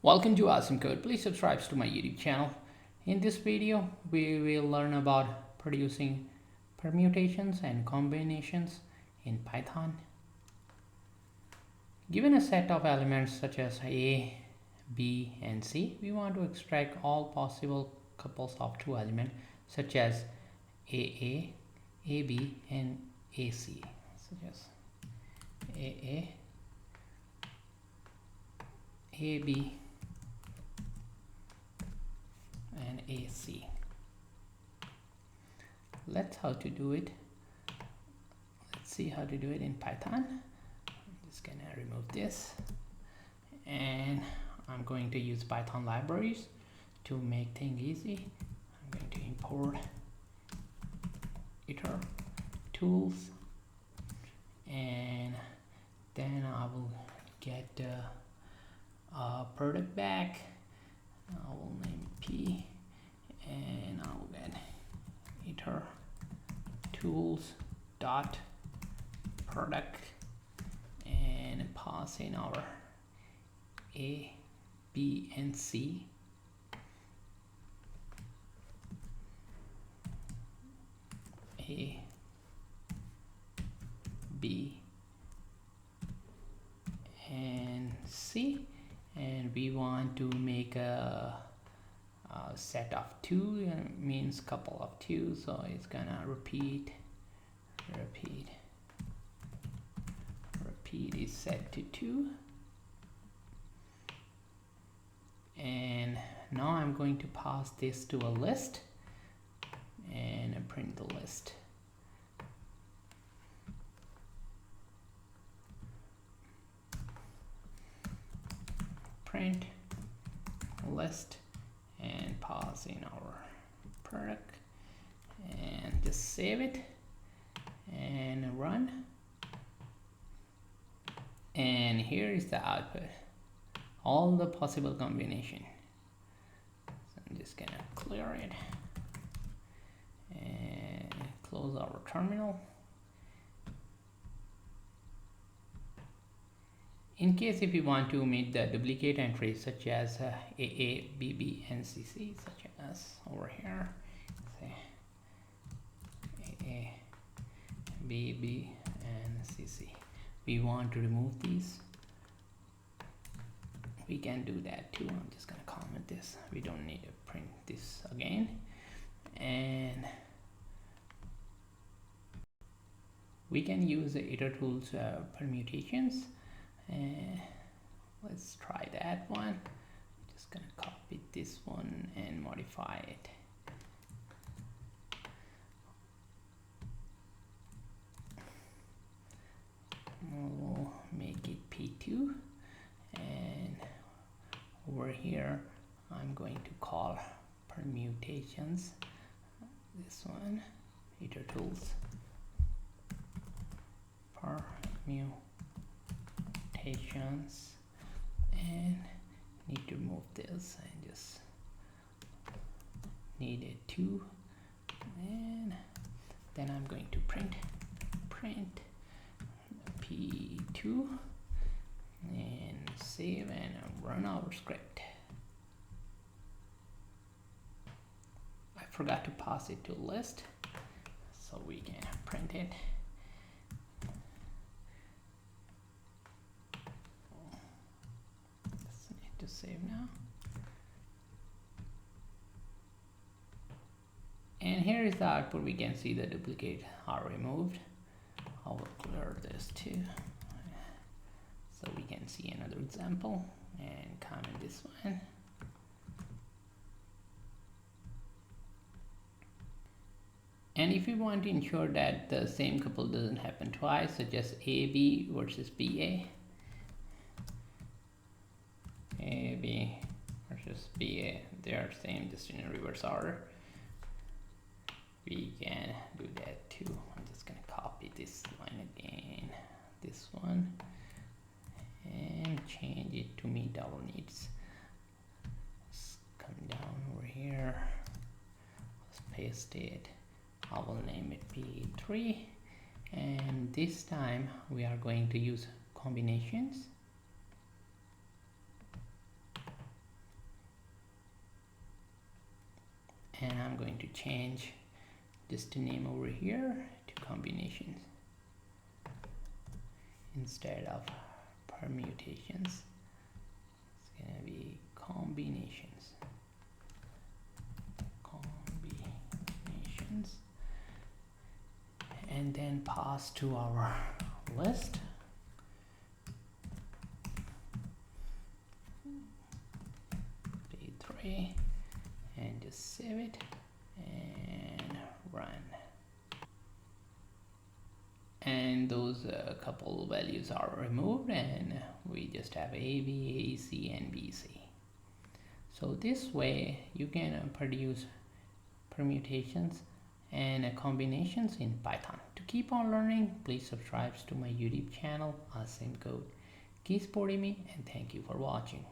Welcome to Awesome Code. Please subscribe to my YouTube channel. In this video, we will learn about producing permutations and combinations in Python. Given a set of elements such as A, B, and C, we want to extract all possible couples of two elements such as AA, AB, and AC, such as AA, AB, and AC. Let's how to do it. Let's see how to do it in Python. I'm just gonna remove this, and I'm going to use Python libraries to make things easy. I'm going to import iter tools, and then I will get product back. I will name it P, and I will get iter tools dot product and pass in our A, B, and C. A, B, and C, and we want to make a set of two, means couple of two, so it's gonna repeat is set to 2, and now I'm going to pass this to a list and print the list. Print list and pass in our product, and just save it and run, and here is the output, all the possible combination. So I'm just gonna clear it and close our terminal. In case if you want to omit the duplicate entries such as AA, BB, and CC, such as over here, say AA, BB, and CC, we want to remove these, we can do that too. I'm just gonna comment this, we don't need to print this again, and we can use the iter tools permutations. Let's try that one. Just gonna copy this one and modify it. We'll make it P2, and over here I'm going to call permutations, this one, iter tools permutations, and need to remove this and just need a 2, and then I'm going to print P2 and save and run our script. I forgot to pass it to list, so we can print it. Just need to save now. And here is the output. We can see the duplicate are removed. I will clear this too, so we can see another example and comment this one. And if you want to ensure that the same couple doesn't happen twice, such as AB versus BA, AB versus BA, they are same, just in a reverse order, we can do that too. I'm just gonna copy this line again, this one, and change it to meet our needs. Let's come down over here, let's paste it. I will name it P3, and this time we are going to use combinations. and I'm going to change just a name over here to combinations instead of permutations. It's gonna be combinations. And then pass to our list. P3 and just save it and run. And those couple values are removed, and we just have A, B, A, C, and B, C. So this way you can produce permutations and combinations in Python. To keep on learning, please subscribe to my YouTube channel, Asim Code. Keep supporting me, and thank you for watching.